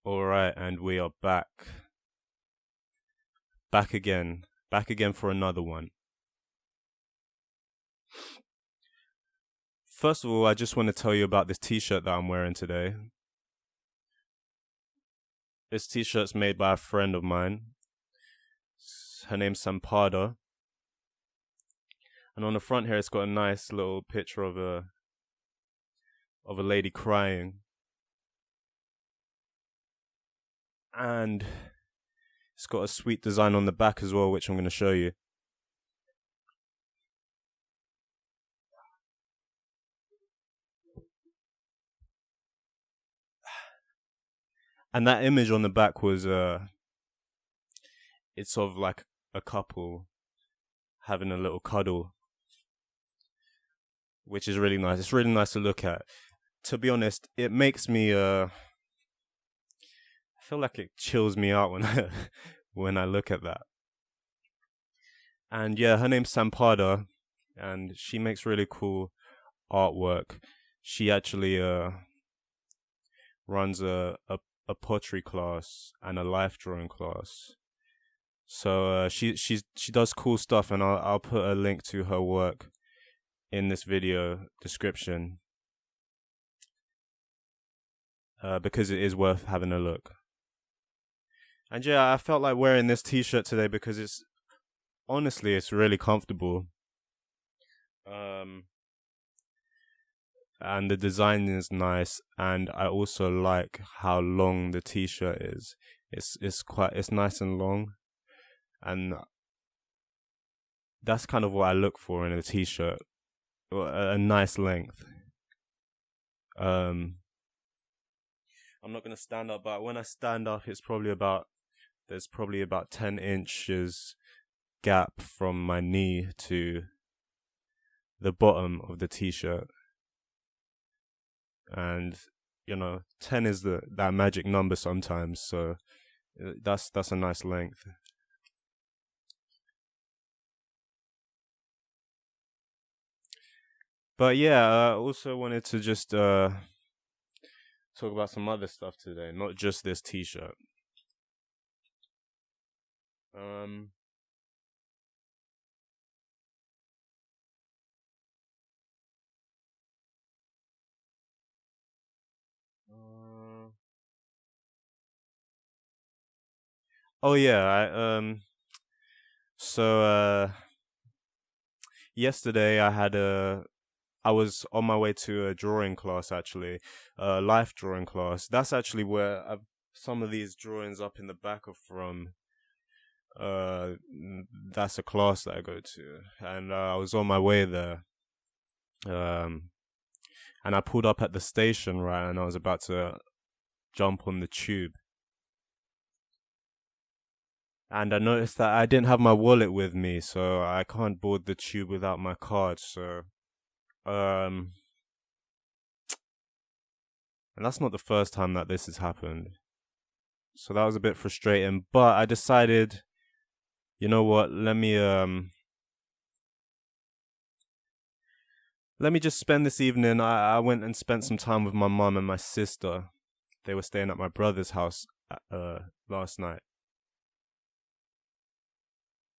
All right, and we are back. Back again. Back again for another one. First of all, I just want to tell you about this t-shirt that I'm wearing today. This t-shirt's made by a friend of mine. Her name's Sampada. And on the front here, it's got a nice little picture of a lady crying. And it's got a sweet design on the back as well, which I'm going to show you. And that image on the back was it's of like a couple having a little cuddle, which is really nice. It's really nice to look at. To be honest, it makes me I feel like it chills me out when when I look at that. And yeah, her name's Sampada, and she makes really cool artwork. She actually runs a pottery class and a life drawing class. So she does cool stuff, and I'll put a link to her work in this video description because it is worth having a look. And yeah, I felt like wearing this t-shirt today because it's really comfortable. And the design is nice, and I also like how long the t-shirt is. It's nice and long, and that's kind of what I look for in a t-shirt, a nice length. I'm not gonna stand up, but when I stand up, there's probably about 10 inches gap from my knee to the bottom of the t-shirt. And 10 is that magic number sometimes, so that's a nice length. But yeah, I also wanted to just talk about some other stuff today, not just this t-shirt. Oh yeah, yesterday I was on my way to a drawing class, actually, a life drawing class. That's actually where some of these drawings up in the back are from. That's a class that I go to, and I was on my way there. And I pulled up at the station, right, and I was about to jump on the tube. And I noticed that I didn't have my wallet with me, so I can't board the tube without my card, so and that's not the first time that this has happened. So that was a bit frustrating, but I decided, you know what, let me just spend this evening. I went and spent some time with my mum and my sister. They were staying at my brother's house last night.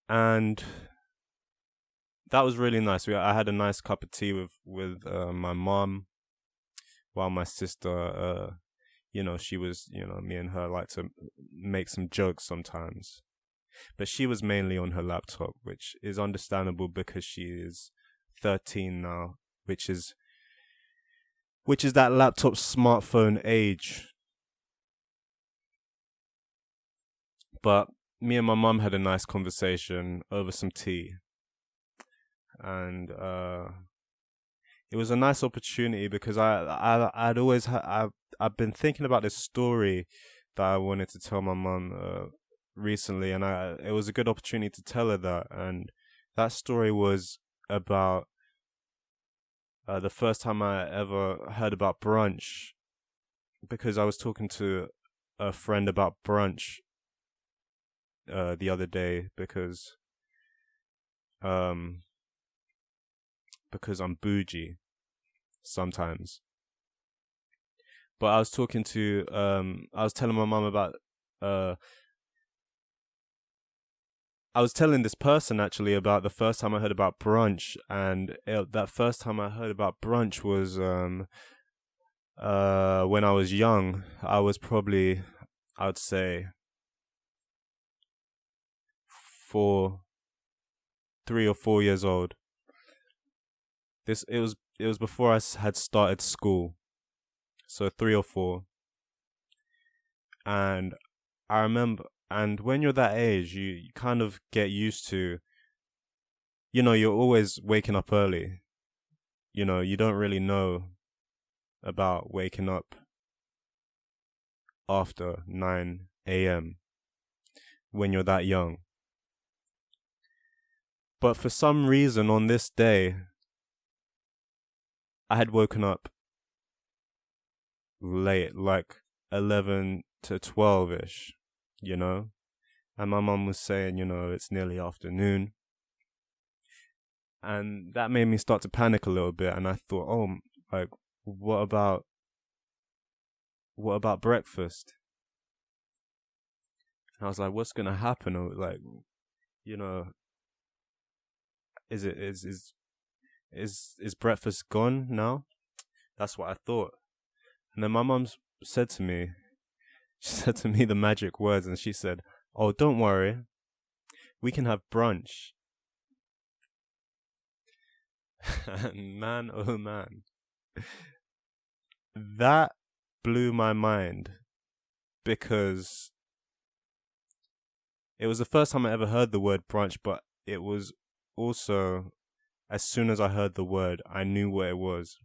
And that was really nice. I had a nice cup of tea with my mom, while my sister, she was, me and her like to make some jokes sometimes. But she was mainly on her laptop, which is understandable because she is 13 now, which is that laptop smartphone age. But me and my mum had a nice conversation over some tea, and it was a nice opportunity because I've been thinking about this story that I wanted to tell my mum recently, and it was a good opportunity to tell her that. And that story was about the first time I ever heard about brunch, because I was talking to a friend about brunch the other day because I'm bougie sometimes. But I was talking to I was telling my mum about uh I was telling this person actually about the first time I heard about brunch, and that first time I heard about brunch was when I was young. I was probably, I'd say, 4, 3 or 4 years old. It was before had started school, so 3 or 4, and I remember. And when you're that age, you kind of get used to, you're always waking up early. You don't really know about waking up after 9 a.m. when you're that young. But for some reason on this day, I had woken up late, like 11 to 12-ish, And my mum was saying, it's nearly afternoon. And that made me start to panic a little bit. And I thought, oh, like, what about breakfast? And I was like, what's going to happen? Or like, is breakfast gone now? That's what I thought. And then my mum said to me, the magic words, and she said, oh, don't worry, we can have brunch. And man, oh man, that blew my mind, because it was the first time I ever heard the word brunch, but it was also, as soon as I heard the word, I knew what it was.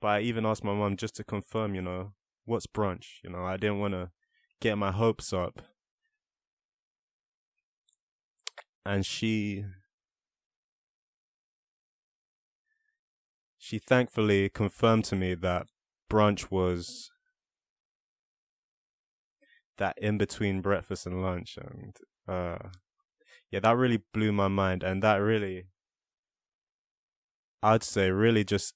But I even asked my mum just to confirm, what's brunch? I didn't want to get my hopes up. And she thankfully confirmed to me that brunch was that in between breakfast and lunch. And yeah, that really blew my mind. And that really, I'd say, really just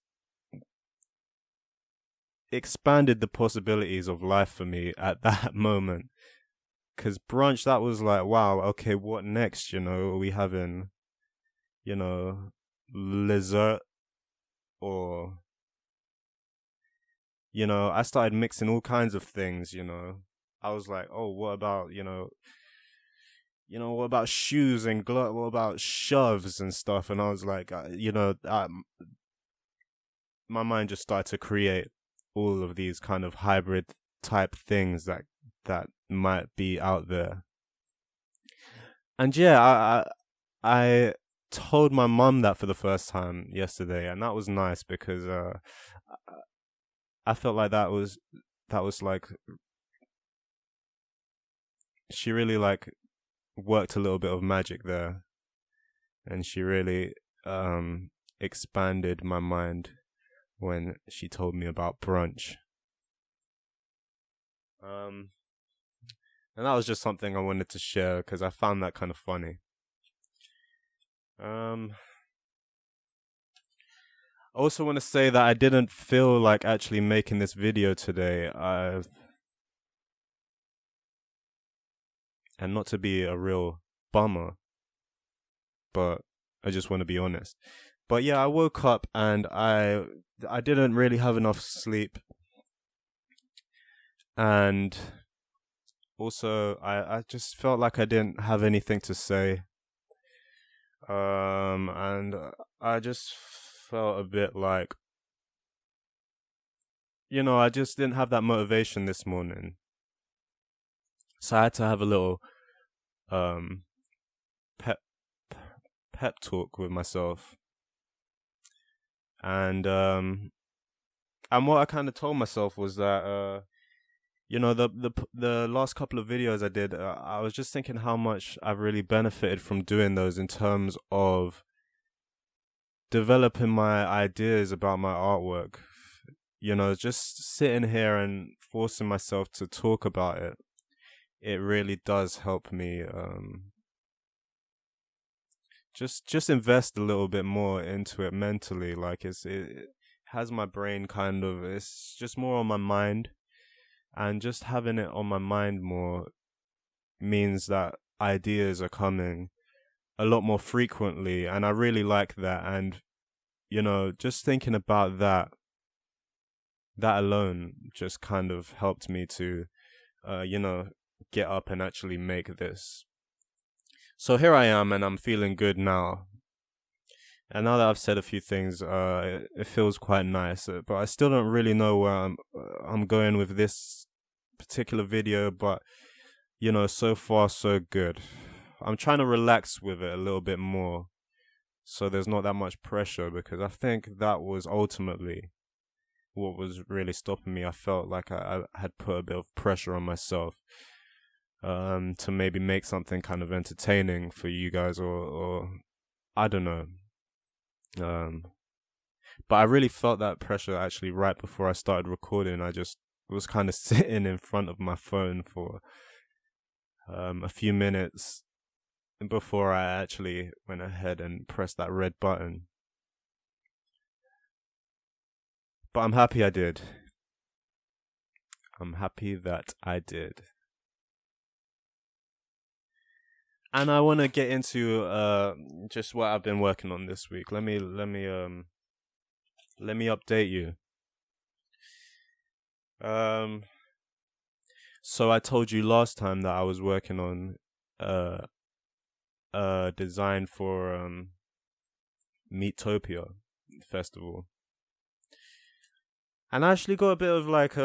expanded the possibilities of life for me at that moment. Because brunch, that was like, wow, okay, what next? Are we having, dessert? Or, I started mixing all kinds of things, I was like, oh, what about, what about shoes and gloves? What about shoves and stuff? And I was like, my mind just started to create all of these kind of hybrid type things that might be out there. And yeah, I told my mum that for the first time yesterday, and that was nice, because I felt like that was like, she really like worked a little bit of magic there, and she really expanded my mind when she told me about brunch. And that was just something I wanted to share, because I found that kind of funny. I also want to say that I didn't feel like actually making this video today. And not to be a real bummer, but I just want to be honest. But yeah, I woke up and I didn't really have enough sleep. And also, I just felt like I didn't have anything to say. And I just felt a bit like, I just didn't have that motivation this morning. So I had to have a little pep talk with myself. And what I kind of told myself was that the last couple of videos I did, I was just thinking how much I've really benefited from doing those, in terms of developing my ideas about my artwork. Just sitting here and forcing myself to talk about it, it really does help me just invest a little bit more into it mentally. Like, it has my brain kind of, it's just more on my mind, and just having it on my mind more means that ideas are coming a lot more frequently, and I really like that. And just thinking about that alone just kind of helped me to get up and actually make this. So here I am, and I'm feeling good now. And now that I've said a few things, it feels quite nice. But I still don't really know where I'm going with this particular video. But so far so good. I'm trying to relax with it a little bit more, so there's not that much pressure, because I think that was ultimately what was really stopping me. I felt like I had put a bit of pressure on myself to maybe make something kind of entertaining for you guys, or I don't know. But I really felt that pressure actually right before I started recording. I just was kind of sitting in front of my phone for a few minutes before I actually went ahead and pressed that red button. But I'm happy I did. I'm happy that I did. And I want to get into just what I've been working on this week. Let me update you. So I told you last time that I was working on design for Meatopia festival, and I actually got a bit of like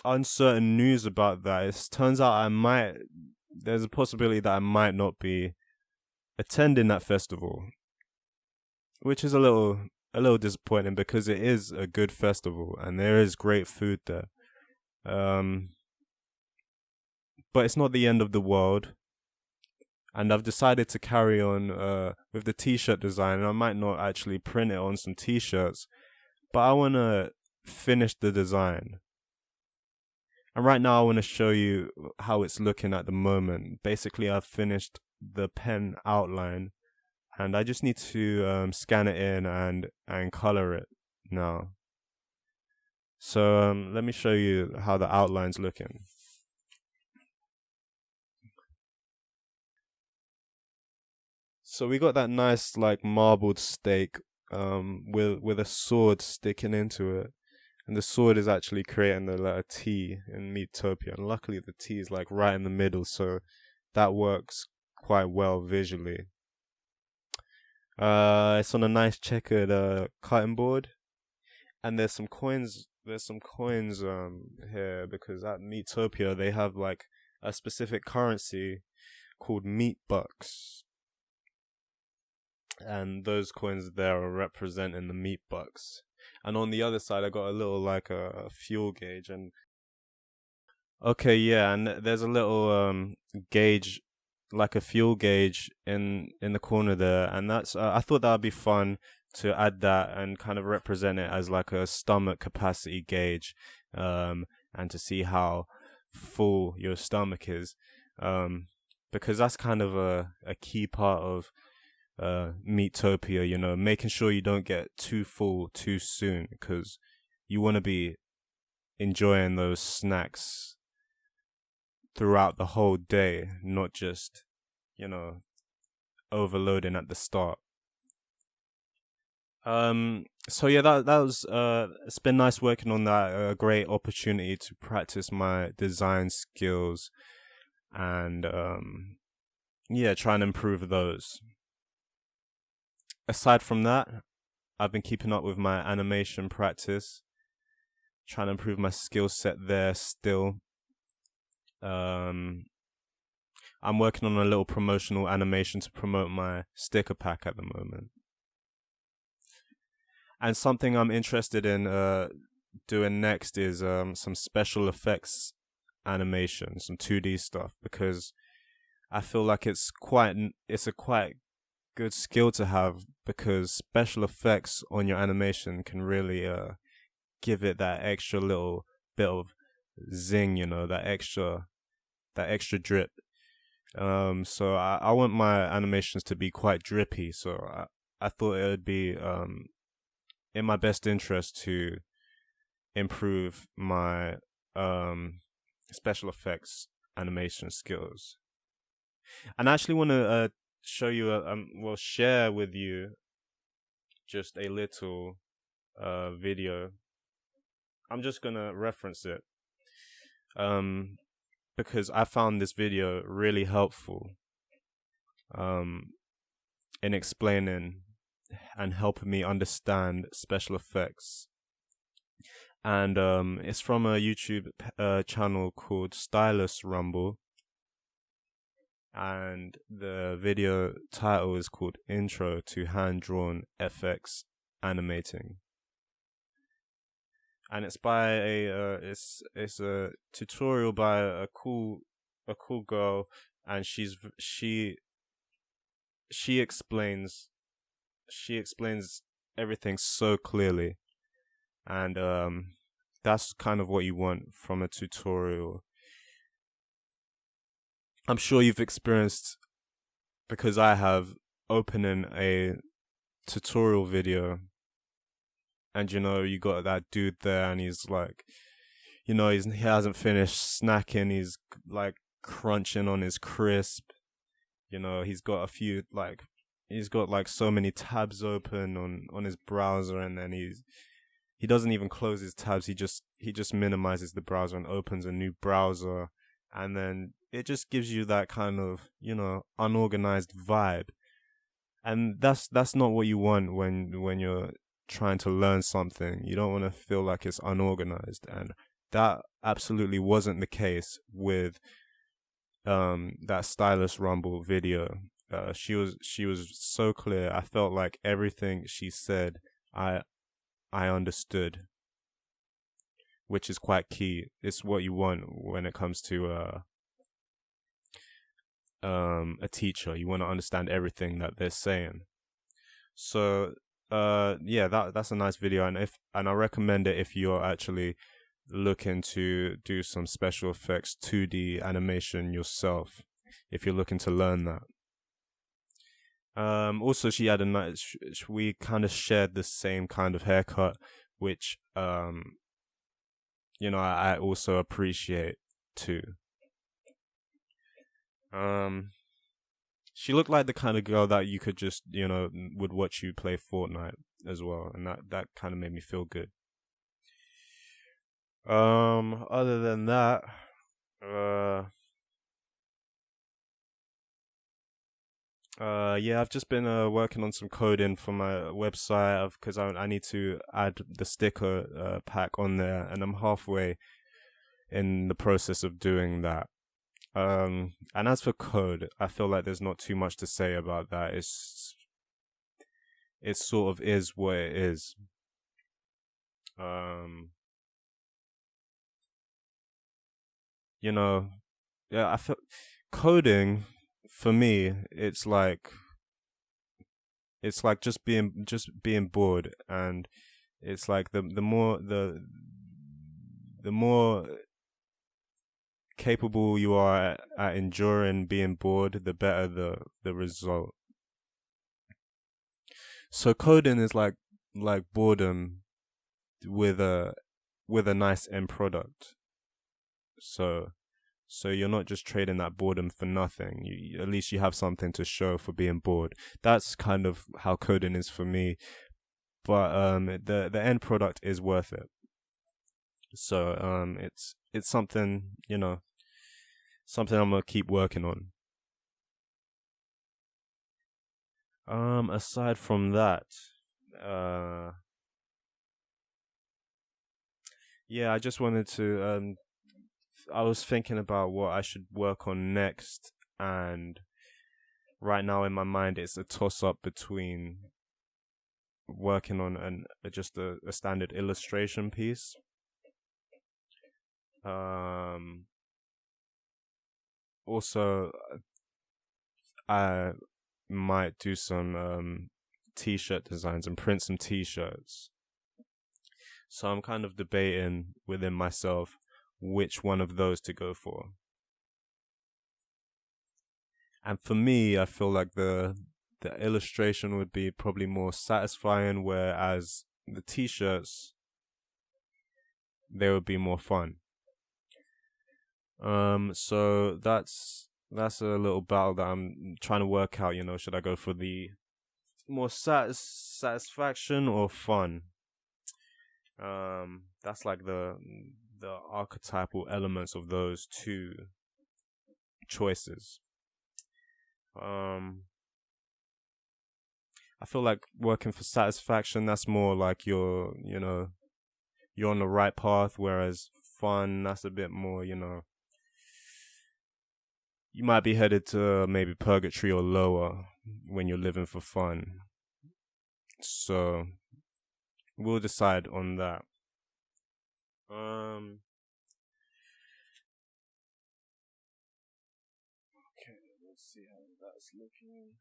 uncertain news about that. It turns out there's a possibility that I might not be attending that festival, which is a little disappointing, because it is a good festival and there is great food there. But it's not the end of the world. And I've decided to carry on with the t-shirt design. And I might not actually print it on some t-shirts, but I want to finish the design. And right now I want to show you how it's looking at the moment. Basically, I've finished the pen outline, and I just need to scan it in and color it now. So let me show you how the outline's looking. So we got that nice like marbled steak with a sword sticking into it. And the sword is actually creating the letter T in Meatopia. And luckily the T is like right in the middle, so that works quite well visually. It's on a nice checkered cutting board. And there's some coins here, because at Meatopia they have like a specific currency called meat bucks. And those coins there are representing the meat bucks. And on the other side, I got a little like a fuel gauge. And okay, yeah, and there's a little gauge, like a fuel gauge in the corner there. And that's I thought that would be fun to add that and kind of represent it as like a stomach capacity gauge, and to see how full your stomach is, because that's kind of a key part of Meatopia, making sure you don't get too full too soon, because you want to be enjoying those snacks throughout the whole day, not just overloading at the start. So yeah, that was it's been nice working on that. A great opportunity to practice my design skills, and yeah, try and improve those. Aside from that, I've been keeping up with my animation practice, trying to improve my skill set there still. I'm working on a little promotional animation to promote my sticker pack at the moment. And something I'm interested in doing next is some special effects animation, some 2D stuff, because I feel like it's a quite good skill to have, because special effects on your animation can really give it that extra little bit of zing, that extra drip. So I want my animations to be quite drippy, so I thought it would be in my best interest to improve my special effects animation skills. And I actually want to show you share with you just a little video. I'm just gonna reference it because I found this video really helpful in explaining and helping me understand special effects. And it's from a YouTube channel called Stylus Rumble, and the video title is called Intro to Hand-Drawn FX Animating. And it's by it's a tutorial by a cool girl, and she explains everything so clearly, and that's kind of what you want from a tutorial. I'm sure you've experienced, because I have, opening a tutorial video, and you got that dude there, and he's like, he hasn't finished snacking, he's like crunching on his crisp, he's got so many tabs open on his browser, and then he doesn't even close his tabs, he just minimizes the browser and opens a new browser, and then it just gives you that kind of, unorganized vibe. And that's not what you want when you're trying to learn something. You don't want to feel like it's unorganized, and that absolutely wasn't the case with that Stylus Rumble video. She was so clear. I felt like everything she said I understood, which is quite key. It's what you want when it comes to a teacher. You want to understand everything that they're saying. So that's a nice video, and I recommend it if you're actually looking to do some special effects 2D animation yourself, if you're looking to learn that. Also, she had we kind of shared the same kind of haircut, which I also appreciate too. She looked like the kind of girl that you could just, would watch you play Fortnite as well, and that kind of made me feel good. Other than that, I've just been working on some coding for my website, because I need to add the sticker pack on there, and I'm halfway in the process of doing that. And as for code, I feel like there's not too much to say about that. It sort of is what it is. I feel coding for me, it's like just being bored, and it's like the more capable you are at enduring being bored, the better the result. So coding is like boredom with a nice end product. So you're not just trading that boredom for nothing. At least you have something to show for being bored. That's kind of how coding is for me. But the end product is worth it. So it's something, something I'm gonna keep working on. Aside from that, I just wanted to I was thinking about what I should work on next, and right now in my mind it's a toss-up between working on just a standard illustration piece. Also, I might do some t-shirt designs and print some t-shirts. So I'm kind of debating within myself which one of those to go for. And for me, I feel like the illustration would be probably more satisfying, whereas the t-shirts, they would be more fun. So that's a little battle that I'm trying to work out. Should I go for the more satisfaction or fun? That's like the archetypal elements of those two choices. I feel like working for satisfaction, that's more like you're on the right path, whereas fun, that's a bit more, you might be headed to maybe purgatory or lower when you're living for fun. So we'll decide on that. Okay, let's see how that's looking.